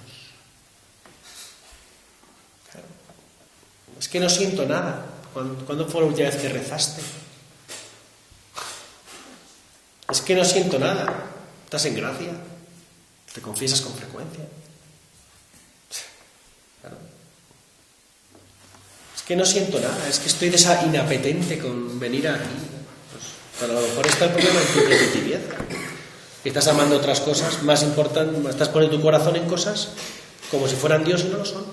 Claro. Es que no siento nada. ¿Cuándo fue la última vez que rezaste? que no siento nada. Estás en gracia. Te confiesas con frecuencia. Claro. Es que no siento nada, es que estoy inapetente con venir aquí. Pues, a lo mejor está el problema en tu propia tibieza. Estás amando otras cosas más importantes, estás poniendo tu corazón en cosas como si fueran Dios y no lo son.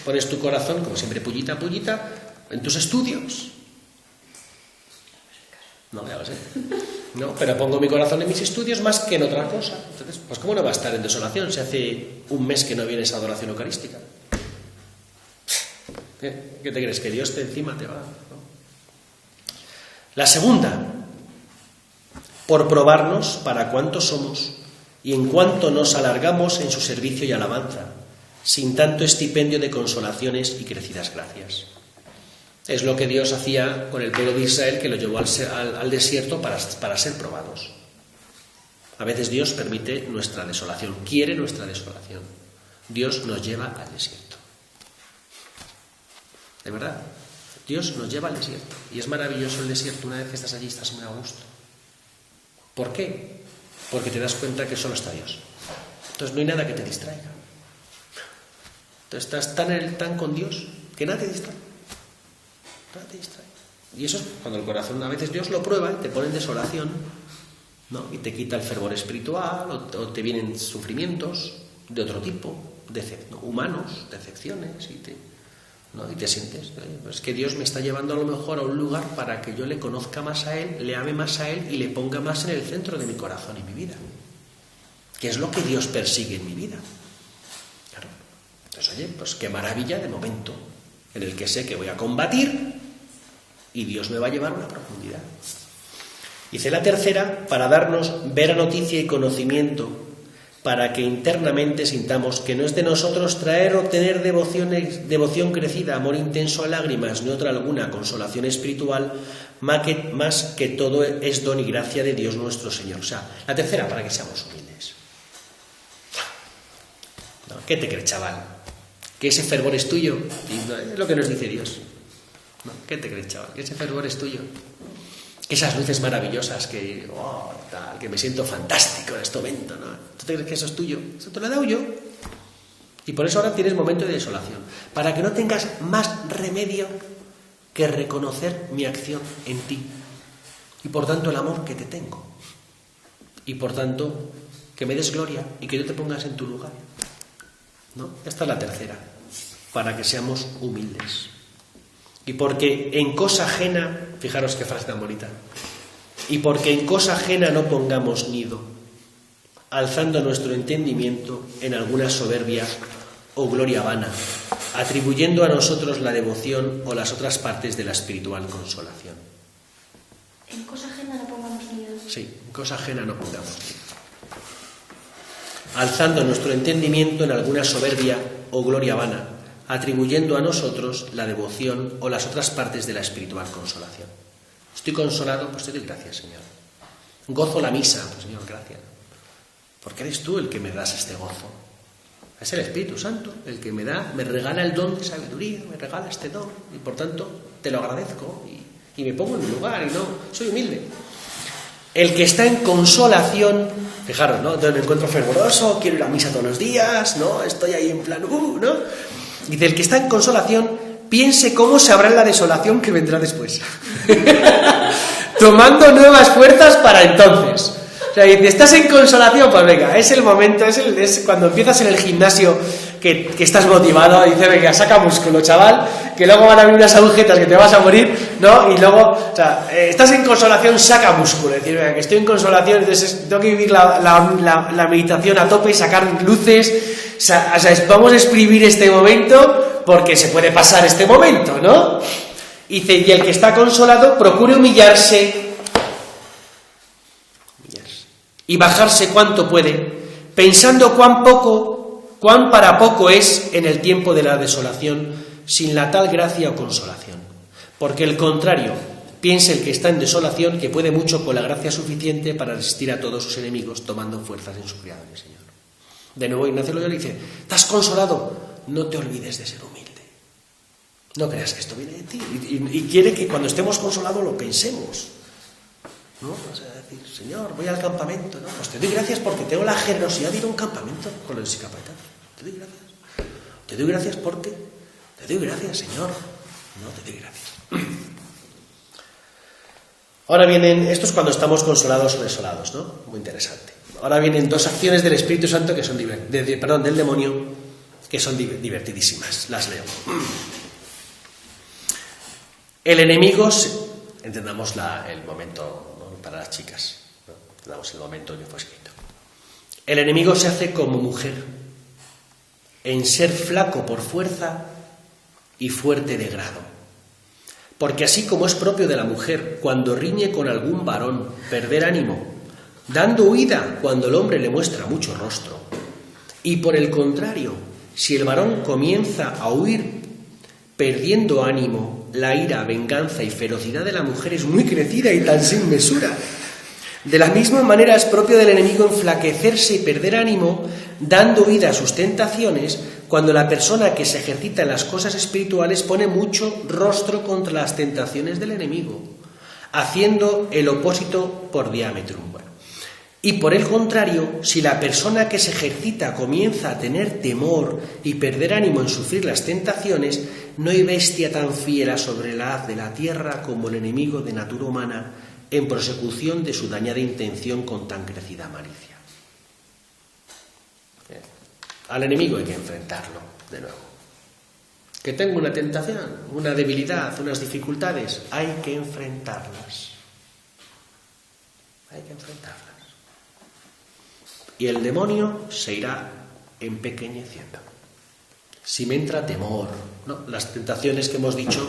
Pones tu corazón, como siempre, pullita, en tus estudios. No, ya lo sé. No, pero pongo mi corazón en mis estudios más que en otra cosa. Entonces, pues ¿cómo no va a estar en desolación si hace un mes que no viene esa adoración eucarística? ¿Qué te crees? ¿Que Dios encima te va? ¿No? La segunda, por probarnos para cuánto somos y en cuánto nos alargamos en su servicio y alabanza, sin tanto estipendio de consolaciones y crecidas gracias. Es lo que Dios hacía con el pueblo de Israel, que lo llevó al desierto para ser probados. A veces Dios permite nuestra desolación, quiere nuestra desolación. Dios nos lleva al desierto. De verdad, Dios nos lleva al desierto. Y es maravilloso el desierto, una vez que estás allí estás muy a gusto. ¿Por qué? Porque te das cuenta que solo está Dios. Entonces no hay nada que te distraiga. Entonces estás tan con Dios que nada te distrae. Nada te distrae. Y eso es cuando el corazón, a veces Dios lo prueba y te pone en desolación, ¿no? Y te quita el fervor espiritual, o te vienen sufrimientos de otro tipo, humanos, decepciones, y te sientes, pues que Dios me está llevando a lo mejor a un lugar para que yo le conozca más a Él, le ame más a Él y le ponga más en el centro de mi corazón y mi vida. Que es lo que Dios persigue en mi vida. Claro. Entonces, oye, pues qué maravilla de momento en el que sé que voy a combatir y Dios me va a llevar a una profundidad. Dice la tercera, para darnos vera noticia y conocimiento, para que internamente sintamos que no es de nosotros traer o tener devoción crecida, amor intenso a lágrimas, ni otra alguna consolación espiritual, más que todo es don y gracia de Dios nuestro Señor. O sea, la tercera, para que seamos humildes. ¿No? ¿Qué te crees, chaval? ¿Que ese fervor es tuyo? Es lo que nos dice Dios. ¿No? ¿Qué te crees, chaval? ¿Que ese fervor es tuyo? Que esas luces maravillosas, que me siento fantástico en este momento, ¿no? ¿Tú te crees que eso es tuyo? Eso te lo he dado yo. Y por eso ahora tienes momento de desolación. Para que no tengas más remedio que reconocer mi acción en ti. Y por tanto el amor que te tengo. Y por tanto que me des gloria y que yo te pongas en tu lugar. ¿No? Esta es la tercera. Para que seamos humildes. Y porque en cosa ajena, fijaros qué frase tan bonita, y porque en cosa ajena no pongamos nido, alzando nuestro entendimiento en alguna soberbia o gloria vana, atribuyendo a nosotros la devoción o las otras partes de la espiritual consolación. En cosa ajena no pongamos nido. Sí, en cosa ajena no pongamos nido. Alzando nuestro entendimiento en alguna soberbia o gloria vana, atribuyendo a nosotros la devoción o las otras partes de la espiritual consolación. Estoy consolado, pues te doy gracias, Señor. Gozo la misa, pues Señor, gracias. Porque eres tú el que me das este gozo. Es el Espíritu Santo el que me regala el don de sabiduría, me regala este don, y por tanto te lo agradezco y me pongo en mi lugar y no, soy humilde. El que está en consolación, fijaros, ¿no? Entonces me encuentro fervoroso, quiero ir a misa todos los días, ¿no? Estoy ahí en plan, ¿no? Dice, el que está en consolación, piense cómo se habrá la desolación que vendrá después. Tomando nuevas fuerzas para entonces. O sea, dice, estás en consolación, pues venga, es el momento, es cuando empiezas en el gimnasio que estás motivado, dice, venga, saca músculo, chaval, que luego van a venir unas agujetas que te vas a morir, ¿no? Y luego, o sea, estás en consolación, saca músculo, es decir, venga, que estoy en consolación, entonces tengo que vivir la meditación a tope y sacar luces. O sea, vamos a exprimir este momento porque se puede pasar este momento, ¿no? Dice, y el que está consolado procure humillarse y bajarse cuanto puede, pensando cuán para poco es en el tiempo de la desolación, sin la tal gracia o consolación. Porque el contrario, piense el que está en desolación que puede mucho con la gracia suficiente para resistir a todos sus enemigos, tomando fuerzas en su Creador y Señor. De nuevo Ignacio Loyola dice, ¿estás consolado? No te olvides de ser humilde. No creas que esto viene de ti. Y quiere que cuando estemos consolados lo pensemos. ¿no? Vas a decir, Señor, voy al campamento, ¿no? Pues te doy gracias porque tengo la generosidad de ir a un campamento con los discapacitados. Te doy gracias. Te doy gracias porque... Te doy gracias, Señor. No, te doy gracias. Ahora vienen... Esto es cuando estamos consolados o desolados, ¿no? Muy interesante. Ahora vienen dos acciones del Espíritu Santo que son... del demonio, que son divertidísimas. Las leo. El enemigo... Entendamos el momento, ¿no? Para las chicas, ¿no? Entendamos el momento que fue escrito. El enemigo se hace como mujer, en ser flaco por fuerza y fuerte de grado. Porque así como es propio de la mujer, cuando riñe con algún varón, perder ánimo, dando huida cuando el hombre le muestra mucho rostro. Y por el contrario, si el varón comienza a huir perdiendo ánimo, la ira, venganza y ferocidad de la mujer es muy crecida y tan sin mesura. De la misma manera es propio del enemigo enflaquecerse y perder ánimo, dando huida a sus tentaciones, cuando la persona que se ejercita en las cosas espirituales pone mucho rostro contra las tentaciones del enemigo, haciendo el opósito por diámetro. Y por el contrario, si la persona que se ejercita comienza a tener temor y perder ánimo en sufrir las tentaciones, no hay bestia tan fiera sobre la haz de la tierra como el enemigo de natura humana, en prosecución de su dañada intención con tan crecida malicia. Al enemigo hay que enfrentarlo de nuevo. Que tengo una tentación, una debilidad, unas dificultades, hay que enfrentarlas. Hay que enfrentarlas. Y el demonio se irá empequeñeciendo. Si me entra temor, ¿no? Las tentaciones que hemos dicho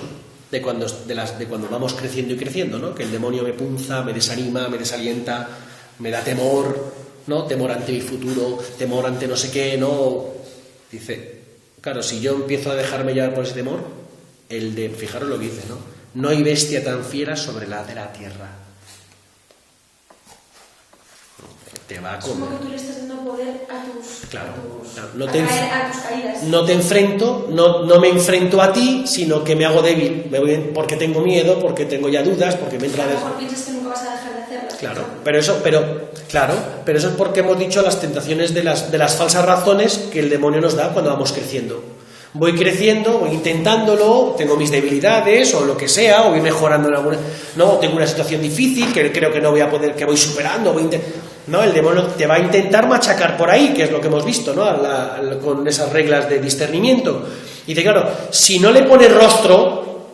de cuando vamos creciendo y creciendo, ¿no? Que el demonio me punza, me desanima, me desalienta, me da temor, ¿no? Temor ante mi futuro, temor ante no sé qué, ¿no? Dice, claro, si yo empiezo a dejarme llevar por ese temor, fijaros lo que dice, ¿no? No hay bestia tan fiera sobre la de la tierra. Te va a comer. Como que tú le estás dando poder a tus... Claro, a tus caídas. No te enfrento, no me enfrento a ti, sino que me hago débil, porque tengo miedo, porque tengo ya dudas, porque me entra... A lo mejor piensas que nunca vas a dejar de hacerlas. Claro, pero eso es porque hemos dicho las tentaciones de las falsas razones que el demonio nos da cuando vamos creciendo. Voy creciendo, voy intentándolo, tengo mis debilidades o lo que sea, o voy mejorando en alguna... No, tengo una situación difícil que creo que no voy a poder, que voy superando, ¿no? El demonio te va a intentar machacar por ahí, que es lo que hemos visto, ¿no? Con esas reglas de discernimiento. Y dice, claro, si no le pones rostro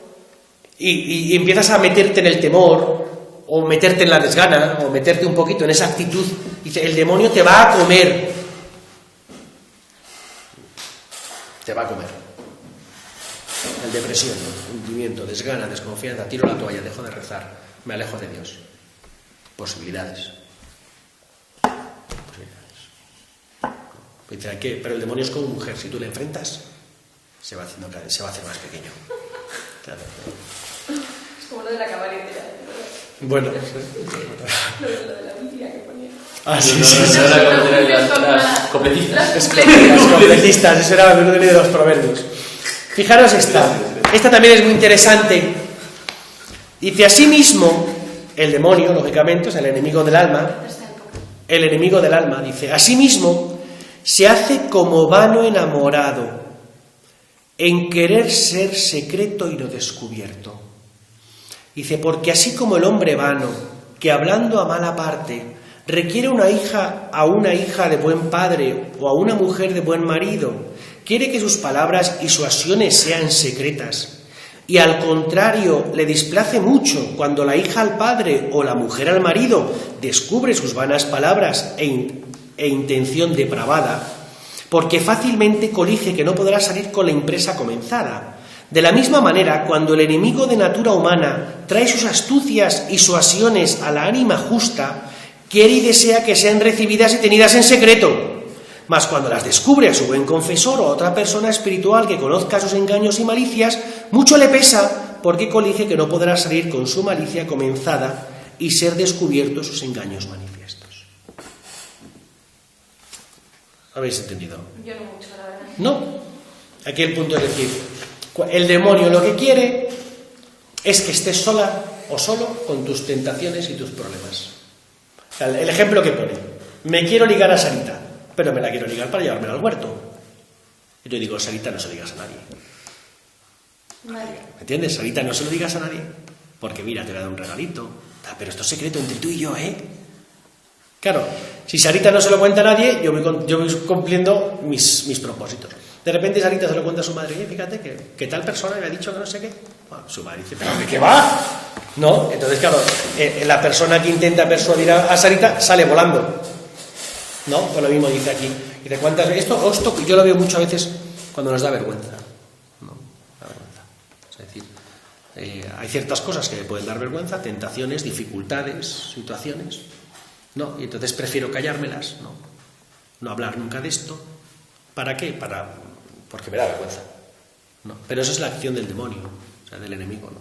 y empiezas a meterte en el temor, o meterte en la desgana, o meterte un poquito en esa actitud, dice, el demonio te va a comer. Te va a comer. El depresión, hundimiento, desgana, desconfianza, tiro la toalla, dejo de rezar, me alejo de Dios. Posibilidades. Dice, pero el demonio es como mujer, si tú le enfrentas, se va a hacer más pequeño. Claro. Es como lo de la camarera. Bueno. Lo de la Biblia que ponía. Ah, sí. Las completistas. Las completistas, eso era uno de los proverbios. Fijaros esta también es muy interesante. Dice, asimismo, el demonio, lógicamente, es el enemigo del alma. El enemigo del alma, dice, asimismo, se hace como vano enamorado, en querer ser secreto y no descubierto. Dice, porque así como el hombre vano, que hablando a mala parte, requiere a una hija de buen padre o a una mujer de buen marido, quiere que sus palabras y sus acciones sean secretas, y al contrario le displace mucho cuando la hija al padre o la mujer al marido descubre sus vanas palabras e intención depravada, porque fácilmente colige que no podrá salir con la empresa comenzada. De la misma manera, cuando el enemigo de natura humana trae sus astucias y suasiones a la ánima justa, quiere y desea que sean recibidas y tenidas en secreto. Mas cuando las descubre a su buen confesor o a otra persona espiritual que conozca sus engaños y malicias, mucho le pesa, porque colige que no podrá salir con su malicia comenzada y ser descubiertos sus engaños manifiestos. ¿Habéis entendido? Yo no mucho, la verdad. No. Aquí el punto es decir, el demonio lo que quiere es que estés sola o solo con tus tentaciones y tus problemas. O sea, el ejemplo que pone, me quiero ligar a Sarita, pero me la quiero ligar para llevármela al huerto. Y yo digo, Sarita, no se lo digas a nadie. ¿Me entiendes? Sarita, no se lo digas a nadie, porque mira, te voy a dar un regalito, pero esto es secreto entre tú y yo, ¿eh? Claro, si Sarita no se lo cuenta a nadie, yo voy cumpliendo mis propósitos. De repente Sarita se lo cuenta a su madre, fíjate que tal persona me ha dicho que no sé qué. Bueno, su madre dice, ¿pero de qué va? ¿No? Entonces, claro, la persona que intenta persuadir a Sarita sale volando. ¿No? Pues lo mismo dice aquí. Dice, ¿cuántas veces? Esto yo lo veo muchas veces cuando nos da vergüenza. ¿No? Da vergüenza. Es decir, hay ciertas cosas que me pueden dar vergüenza, tentaciones, dificultades, situaciones. ¿No? Y entonces prefiero callármelas, no hablar nunca de esto. ¿Para qué? Porque me da vergüenza. ¿No? Pero eso es la acción del demonio, o sea, del enemigo, ¿no?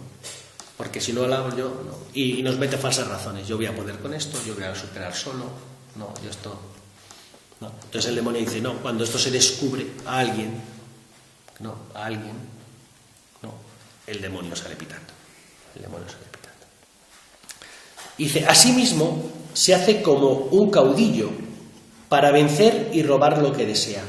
Porque si no hablamos yo, no. Y nos mete falsas razones. Yo voy a poder con esto, yo voy a superar solo, no, yo esto. No. Entonces el demonio dice, no, cuando esto se descubre a alguien, el demonio sale pitando. El demonio sale pitando. Dice, asimismo se hace como un caudillo para vencer y robar lo que desea.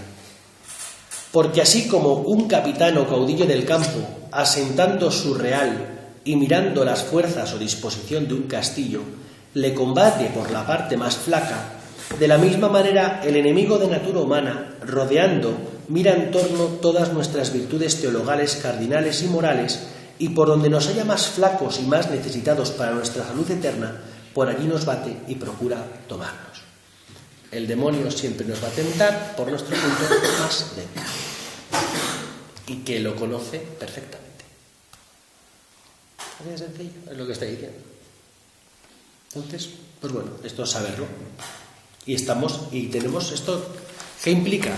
Porque así como un capitán o caudillo del campo, asentando su real y mirando las fuerzas o disposición de un castillo, le combate por la parte más flaca, de la misma manera el enemigo de natura humana, rodeando, mira en torno todas nuestras virtudes teologales, cardinales y morales, y por donde nos haya más flacos y más necesitados para nuestra salud eterna, por allí nos bate y procura tomarnos. El demonio siempre nos va a tentar por nuestro punto más débil. Y que lo conoce perfectamente. Así de sencillo, es lo que está diciendo. Entonces, pues bueno, esto es saberlo. Y tenemos esto. ¿Qué implica?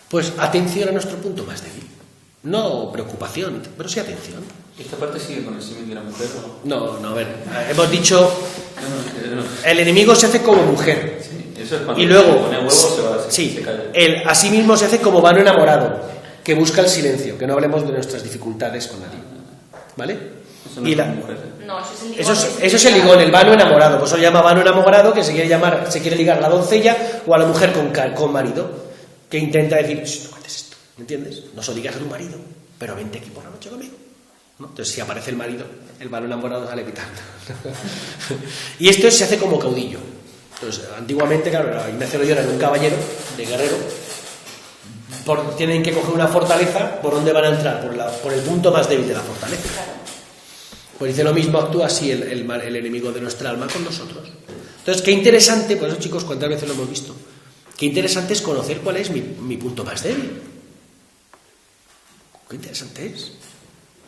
Pues atención a nuestro punto más débil. No preocupación, pero sí atención. ¿Esta parte sigue con el símil de la mujer o no? No, a ver, hemos dicho, el enemigo se hace como mujer. Sí, eso es cuando y luego, pone huevo, se cae. Él asimismo se hace como vano enamorado, que busca el silencio, que no hablemos de nuestras dificultades con nadie. ¿Vale? Eso no es la mujer. No, eso es el ligón, el vano enamorado. Pues eso se llama vano enamorado, que se quiere ligar a la doncella o a la mujer con marido, que intenta decir, no cuentes esto, ¿me entiendes? No se lo digas a tu marido, pero vente aquí por la noche conmigo. ¿No? Entonces, si aparece el marido, el vano enamorado sale pitando. Y esto se hace como caudillo. Entonces, antiguamente, claro, Ignacio Loyola era un caballero de guerrero. Tienen que coger una fortaleza. ¿Por dónde van a entrar? Por el punto más débil de la fortaleza. Pues dice lo mismo, actúa así el enemigo de nuestra alma con nosotros. Entonces, qué interesante, por eso, chicos, cuántas veces lo hemos visto, qué interesante es conocer cuál es mi punto más débil. Qué interesante es.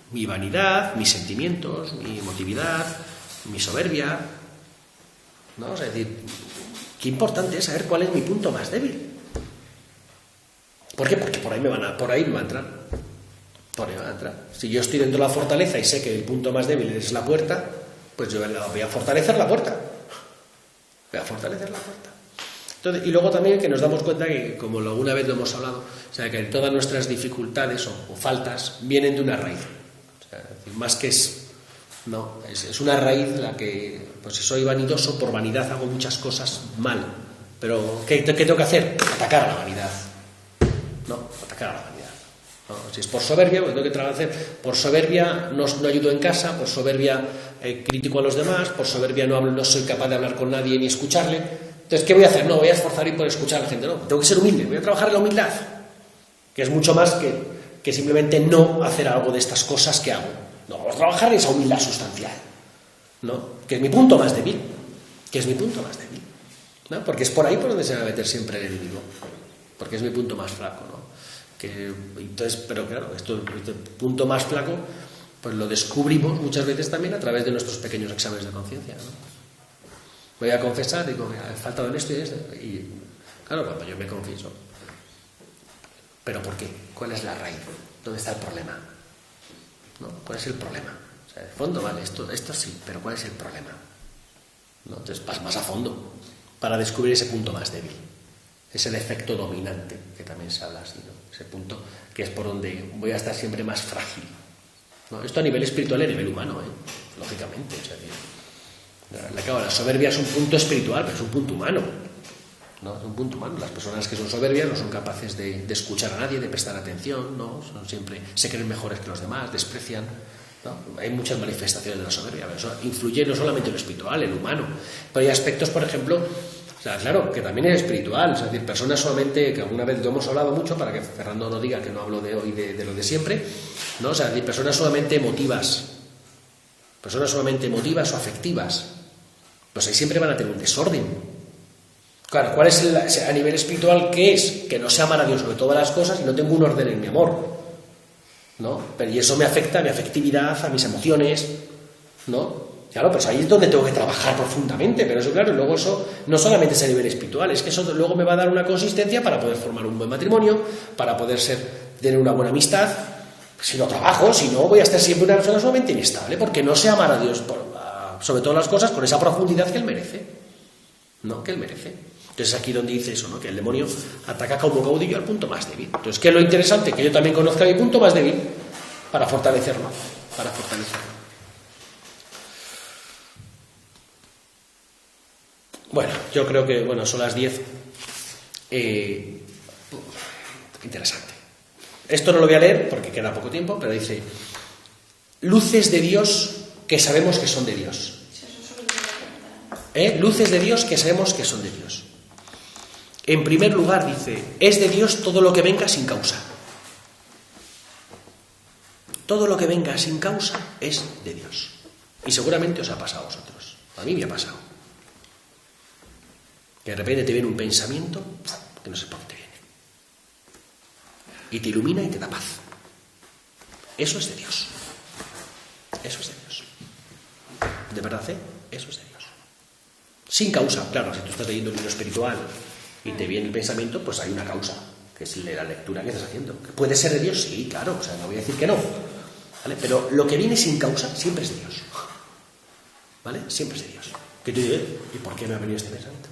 Mi vanidad, mis sentimientos, mi emotividad, mi soberbia. ¿No? Es decir, qué importante es saber cuál es mi punto más débil. ¿Por qué? Porque por ahí me va a entrar. Por ahí me va a entrar. Si yo estoy dentro de la fortaleza y sé que el punto más débil es la puerta, pues yo voy a fortalecer la puerta. Voy a fortalecer la puerta. Entonces, y luego también que nos damos cuenta que, como alguna vez lo hemos hablado, o sea, que todas nuestras dificultades o faltas vienen de una raíz. O sea, es decir, más que es una raíz la que, pues si soy vanidoso, por vanidad hago muchas cosas mal. Pero, ¿qué tengo que hacer? Atacar a la vanidad. Atacar a la vanidad. ¿No? Si es por soberbia, pues tengo que tratar de hacer. Por soberbia no ayudo en casa, por soberbia critico a los demás, por soberbia no soy capaz de hablar con nadie ni escucharle. Entonces, ¿qué voy a hacer? No, voy a esforzarme por escuchar a la gente. No, tengo que ser humilde, voy a trabajar en la humildad, que es mucho más que simplemente no hacer algo de estas cosas que hago. No, voy a trabajar en esa humildad sustancial, ¿no? Que es mi punto más débil, ¿no? Porque es por ahí por donde se va a meter siempre el enemigo, porque es mi punto más flaco, ¿no? Entonces, pero claro, este punto más flaco, pues lo descubrimos muchas veces también a través de nuestros pequeños exámenes de conciencia, ¿no? Voy a confesar, digo, me ha faltado en esto y esto. Y claro, cuando yo me confieso. ¿Pero por qué? ¿Cuál es la raíz? ¿Dónde está el problema? ¿No? ¿Cuál es el problema? O sea, de fondo, vale, esto sí, pero ¿cuál es el problema? ¿No? Entonces vas más a fondo para descubrir ese punto más débil. Ese defecto dominante, que también se habla así, ¿no? Ese punto que es por donde voy a estar siempre más frágil. ¿no? Esto a nivel espiritual y a nivel humano, lógicamente. O sea, claro, la soberbia es un punto espiritual, pero es un punto humano. ¿No? Es un punto humano. Las personas que son soberbias no son capaces de escuchar a nadie, de prestar atención, ¿no? Siempre se creen mejores que los demás, desprecian, ¿no? Hay muchas manifestaciones de la soberbia, pero eso influye no solamente en lo espiritual, en lo humano, pero hay aspectos, por ejemplo, o sea, claro, que también es espiritual, es decir, personas solamente, que alguna vez lo hemos hablado mucho, para que Fernando no diga que no hablo de hoy de lo de siempre, ¿no? O sea, personas solamente emotivas o afectivas, pues ahí siempre van a tener un desorden. Claro, ¿cuál es a nivel espiritual? ¿Qué es? Que no sé amar a Dios sobre todas las cosas y no tengo un orden en mi amor, ¿no? Y eso me afecta a mi afectividad, a mis emociones, ¿no? Claro, pues ahí es donde tengo que trabajar profundamente, pero eso, claro, luego eso no solamente es a nivel espiritual, es que eso luego me va a dar una consistencia para poder formar un buen matrimonio, para poder tener una buena amistad. Si no trabajo, si no, voy a estar siempre una persona sumamente inestable, porque no sé amar a Dios sobre todas las cosas con esa profundidad que Él merece, ¿no? Que Él merece. Entonces aquí donde dice eso, ¿no? Que el demonio ataca como caudillo al punto más débil. Entonces, ¿qué es lo interesante? Que yo también conozca mi punto más débil para fortalecerlo. Bueno, yo creo que, son las 10. Interesante. Esto no lo voy a leer porque queda poco tiempo, pero dice: luces de Dios que sabemos que son de Dios. Luces de Dios que sabemos que son de Dios. En primer lugar dice: es de Dios todo lo que venga sin causa. Todo lo que venga sin causa es de Dios. Y seguramente os ha pasado a vosotros. A mí me ha pasado. Que de repente te viene un pensamiento que no sé por qué te viene. Y te ilumina y te da paz. Eso es de Dios. Eso es de Dios. ¿De verdad, Eso es de Dios. Sin causa, claro, si tú estás leyendo un libro espiritual y te viene el pensamiento, pues hay una causa, que es la lectura que estás haciendo. ¿Puede ser de Dios? Sí, claro, o sea, no voy a decir que no, ¿vale? Pero lo que viene sin causa siempre es de Dios, ¿vale? Siempre es de Dios. Que tú dices, ¿y por qué me ha venido este pensamiento?